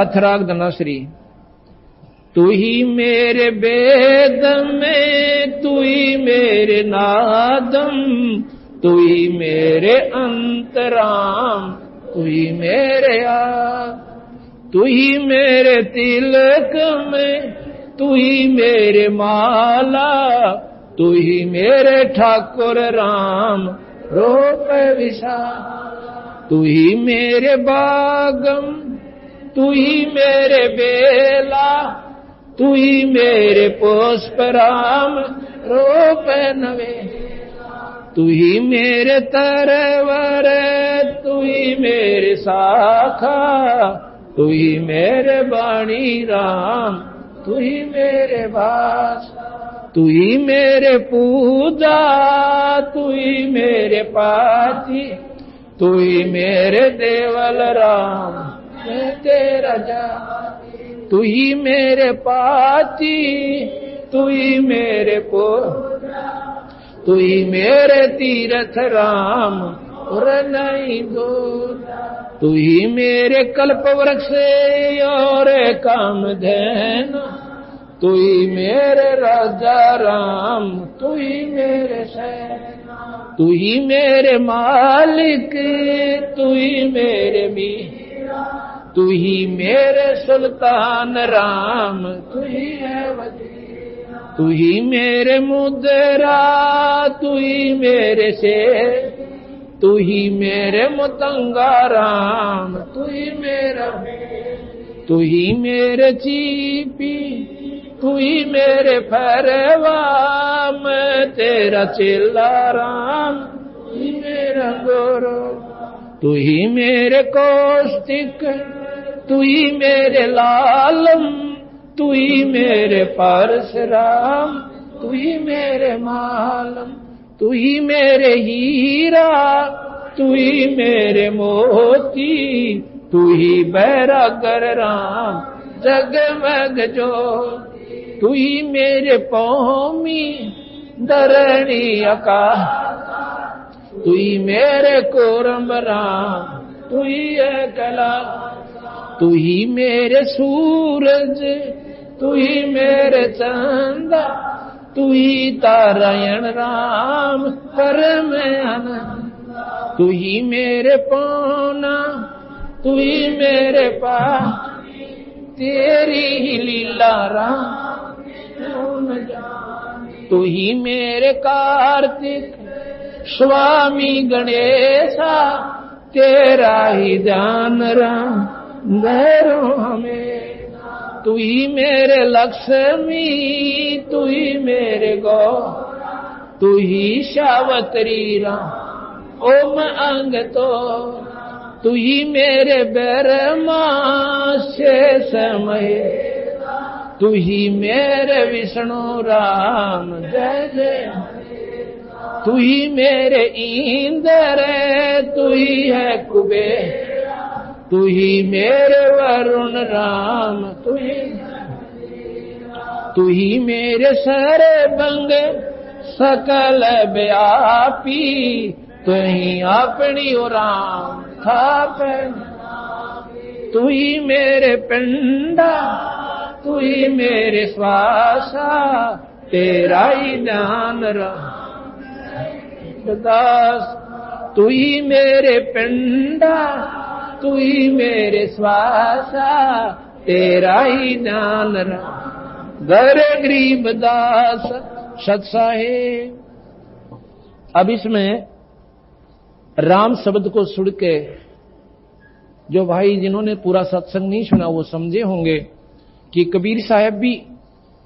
अथराग धनाश्री। तू ही मेरे वेद में, तू ही मेरे नादम, तू ही मेरे अंतराम, तू ही मेरे तू ही मेरे तिलक में, तू ही मेरे माला, तू ही मेरे ठाकुर राम रूप विशाल। तू ही मेरे बागम, तू ही मेरे बेला, तू ही मेरे पुष्प राम रूप नवे। तू ही मेरे तरवर, तू ही मेरे शाखा, तू ही मेरे बाणी राम, तू ही मेरे वास। तू ही मेरे पूजा, तू ही मेरे पाती, तू ही मेरे देवल राम, मैं तेरा जाति। तू ही मेरे पाती, तू ही मेरे तू ही मेरे तीर्थ राम और नहीं दो। तू ही मेरे कल्प वृक्ष और कामधेनु, तू ही मेरे राजा राम, तू ही मेरे शहर। तू ही मेरे मालिक, तू ही मेरे मीरा, तू ही मेरे सुल्तान राम, तू ही है वजीर। तू ही मेरे मुद्रा, तू ही मेरे शेर, तू ही मेरे मुतंगा राम, तू ही मेरा। तू ही मेरे चीपी, तू ही मेरे फरवा, मैं तेरा चेला राम, तू ही मेरा गुरु। तू ही मेरे कौशिक, तू ही मेरे लालम, तू ही मेरे परशुराम, तू ही मेरे मालम। तू ही मेरे हीरा, तू ही मेरे मोती, तू ही बैरागर राम जगमग ज्योति। तू ही मेरे पौमी धरणी आकाश, तू ही मेरे कोरम राम, तू ही है कला। तू ही मेरे सूरज, तू ही मेरे चंदा, तू ही तारायण राम परम आनंद। तू ही मेरे पौना, तू ही मेरे पानी, तेरी ही लीला राम तू ही मेरे कार्तिक स्वामी गणेशा, तेरा ही ध्यान राम धरो हमें। तू ही मेरे लक्ष्मी, तू ही मेरे गौ, तू ही सावत्री राम ओम अंग तो। तू ही मेरे ब्रह्मा से समय, तू ही मेरे विष्णु राम जय जय। तू ही मेरे इंद्र, तू ही है कुबेर, तू ही मेरे वरुण राम, तू ही मेरे सर्वंग सकल व्यापी, तू ही अपनी राम थापन। तू ही मेरे पिंडा, तू ही मेरे श्वासा, तेरा ही ध्यान दास। तू ही मेरे पिंडा, तू ही मेरे श्वासा, तेरा ही ध्यान घर गरीब दास सत्साहेब। अब इसमें राम शब्द को सुन के जो भाई जिन्होंने पूरा सत्संग नहीं सुना वो समझे होंगे कि कबीर साहब भी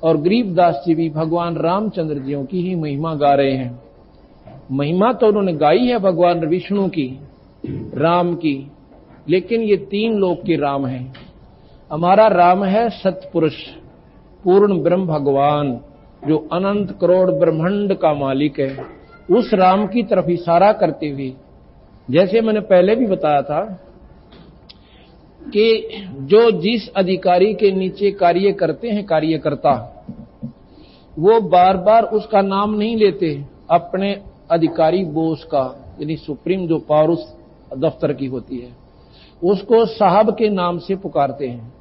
और गरीबदास जी भी भगवान रामचंद्र जियों की ही महिमा गा रहे हैं। महिमा तो उन्होंने गाई है भगवान विष्णु की, राम की, लेकिन ये तीन लोक के राम हैं। हमारा राम है सतपुरुष पूर्ण ब्रह्म भगवान, जो अनंत करोड़ ब्रह्मांड का मालिक है। उस राम की तरफ इशारा करते हुए, जैसे मैंने पहले भी बताया था कि जो जिस अधिकारी के नीचे कार्य करते हैं कार्यकर्ता, वो बार बार उसका नाम नहीं लेते, अपने अधिकारी बोस का, यानी सुप्रीम जो पावर उस दफ्तर की होती है, उसको साहब के नाम से पुकारते हैं।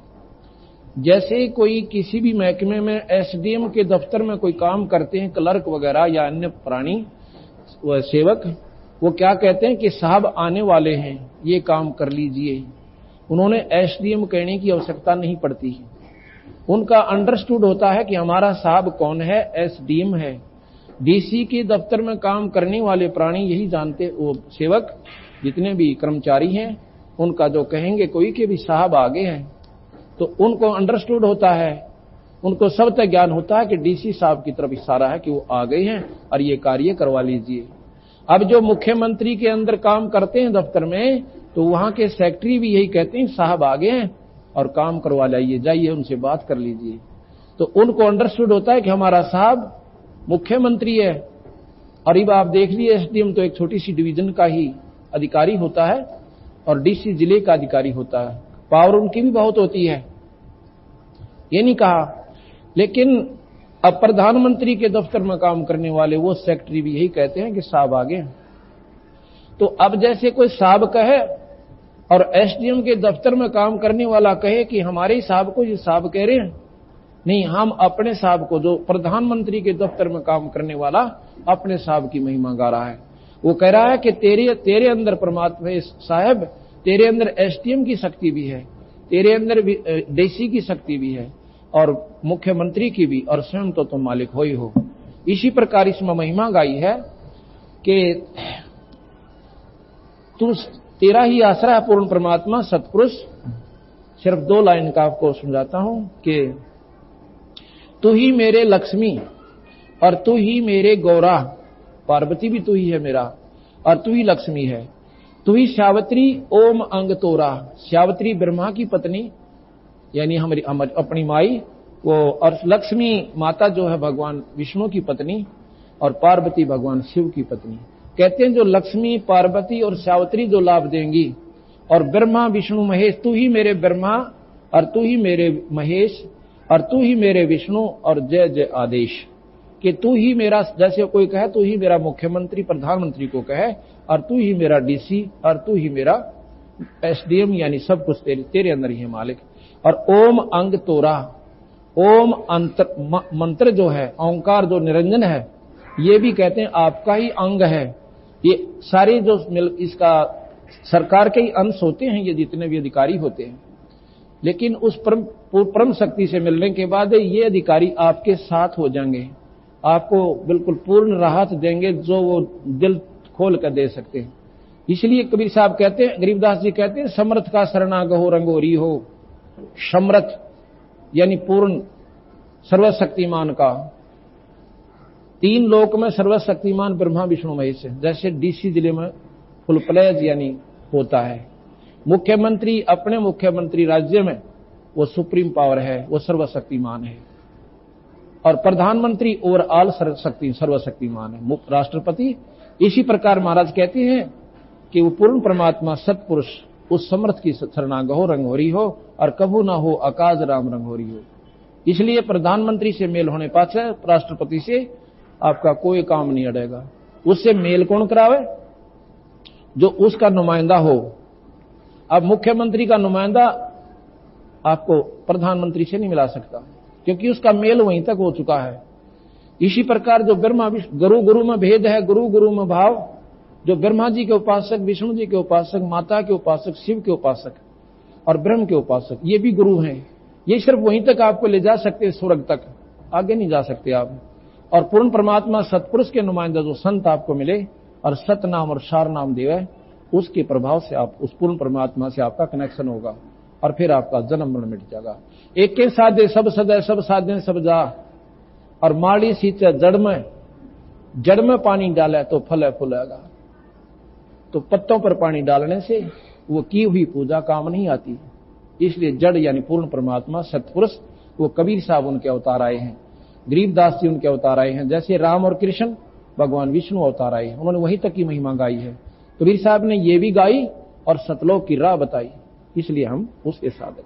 जैसे कोई किसी भी महकमे में एसडीएम के दफ्तर में कोई काम करते हैं, क्लर्क वगैरह या अन्य प्राणी सेवक, वो क्या कहते हैं कि साहब आने वाले हैं, ये काम कर लीजिए। उन्होंने एसडीएम कहने की आवश्यकता नहीं पड़ती है। उनका अंडरस्टूड होता है कि हमारा साहब कौन है, एसडीएम है। डीसी के दफ्तर में काम करने वाले प्राणी यही जानते, वो सेवक जितने भी कर्मचारी हैं, उनका जो कहेंगे कोई के भी साहब आगे हैं, तो उनको अंडरस्टूड होता है, उनको सब तक ज्ञान होता है कि डीसी साहब की तरफ इशारा है कि वो आ गए हैं और ये कार्य करवा लीजिए। अब जो मुख्यमंत्री के अंदर काम करते हैं दफ्तर में, तो वहां के सेक्रेटरी भी यही कहते हैं साहब आ गए हैं और काम करवा लाइए, जाइए उनसे बात कर लीजिए। तो उनको अंडरस्टूड होता है कि हमारा साहब मुख्यमंत्री है। और अब आप देख लीजिए, एसडीएम तो एक छोटी सी डिवीजन का ही अधिकारी होता है और डीसी जिले का अधिकारी होता है, पावर उनकी भी बहुत होती है, ये नहीं कहा। लेकिन अब प्रधानमंत्री के दफ्तर में काम करने वाले वो सेक्रेटरी भी यही कहते हैं कि साहब आगे। तो अब जैसे कोई साहब कहे और एसडीएम के दफ्तर में काम करने वाला कहे कि हमारे साहब को ये साहब कह रहे हैं, नहीं, हम अपने साहब को, जो प्रधानमंत्री के दफ्तर में काम करने वाला अपने साहब की महिमा गा रहा है, वो कह रहा है कि तेरे अंदर परमात्मा साहब, तेरे अंदर एसडीएम की शक्ति भी है, तेरे अंदर डीसी की शक्ति भी है और मुख्यमंत्री की भी, और स्वयं तो तुम मालिक हो ही हो। इसी प्रकार इसमें महिमा गाई है कि तू, तेरा ही आसरा है पूर्ण परमात्मा सतपुरुष। सिर्फ 2 लाइन का आपको समझाता हूं कि तू ही मेरे लक्ष्मी और तू ही मेरे गौरा, पार्वती भी तू ही है मेरा और तू ही लक्ष्मी है। तू ही सावित्री ओम अंग तोरा, सावित्री ब्रह्मा की पत्नी यानी हमारी अपनी माई वो, और लक्ष्मी माता जो है भगवान विष्णु की पत्नी और पार्वती भगवान शिव की पत्नी। कहते हैं जो लक्ष्मी पार्वती और सावित्री जो लाभ देंगी, और ब्रह्मा विष्णु महेश, तू ही मेरे ब्रह्मा और तू ही मेरे महेश और तू ही मेरे विष्णु और जय जय आदेश, कि तू ही मेरा, जैसे कोई कहे तू ही मेरा मुख्यमंत्री प्रधानमंत्री को कहे, और तू ही मेरा डीसी और तू ही मेरा एसडीएम, यानी सब कुछ तेरे अंदर ही है मालिक। और ओम अंग तोरा, ओम मंत्र जो है, ओंकार जो निरंजन है, ये भी कहते हैं आपका ही अंग है। ये सारे जो इसका सरकार के ही अंश होते हैं, ये जितने भी अधिकारी होते हैं, लेकिन उस परम शक्ति से मिलने के बाद ये अधिकारी आपके साथ हो जाएंगे, आपको बिल्कुल पूर्ण राहत देंगे जो वो दिल खोल कर दे सकते हैं। इसलिए कबीर साहब कहते हैं, गरीबदास जी कहते हैं, समर्थ का शरणागहो रंगोरी हो। समर्थ यानी पूर्ण सर्वशक्तिमान का, 3 लोक में सर्वशक्तिमान ब्रह्मा विष्णु महेश है। जैसे डीसी जिले में फुल प्लेज यानी होता है, मुख्यमंत्री अपने मुख्यमंत्री राज्य में वो सुप्रीम पावर है, वो सर्वशक्तिमान है, और प्रधानमंत्री ओवरऑल सर्वशक्तिमान है, राष्ट्रपति। इसी प्रकार महाराज कहते हैं कि वो पूर्ण परमात्मा सतपुरुष उस समर्थ की शरणागहो रंगोरी हो और कभू ना हो आकाश राम रंगोरी हो। इसलिए प्रधानमंत्री से मेल होने पाछे राष्ट्रपति से आपका कोई काम नहीं अड़ेगा। उससे मेल कौन करावे? जो उसका नुमाइंदा हो। अब मुख्यमंत्री का नुमाइंदा आपको प्रधानमंत्री से नहीं मिला सकता, क्योंकि उसका मेल वहीं तक हो चुका है। इसी प्रकार जो ब्रह्मा गुरु गुरु में भेद है, गुरु गुरु में भाव, जो ब्रह्मा जी के उपासक, विष्णु जी के उपासक, माता के उपासक, शिव के उपासक और ब्रह्म के उपासक, ये भी गुरु हैं। ये सिर्फ वहीं तक आपको ले जा सकते हैं, स्वर्ग तक, आगे नहीं जा सकते आप। और पूर्ण परमात्मा सतपुरुष के नुमाइंदा जो संत आपको मिले और सत नाम और सार नाम देवे, उसके प्रभाव से आप उस पूर्ण परमात्मा से आपका कनेक्शन होगा और फिर आपका जन्म मरण मिट जाएगा। एक के साधे सब सदै, सब साधे सब जा, और माड़ी सींचे जड़ में पानी डाले तो फल फूलेगा। तो पत्तों पर पानी डालने से वो की हुई पूजा काम नहीं आती। इसलिए जड़ यानी पूर्ण परमात्मा सतपुरुष, वो कबीर साहब उनके अवतार आए हैं, गरीबदास जी उनके अवतार आए हैं। जैसे राम और कृष्ण भगवान विष्णु अवतार आए हैं, उन्होंने वहीं तक की महिमा गाई है। कबीर साहब ने ये भी गाई और सतलोक की राह बताई, इसलिए हम उसके साधक।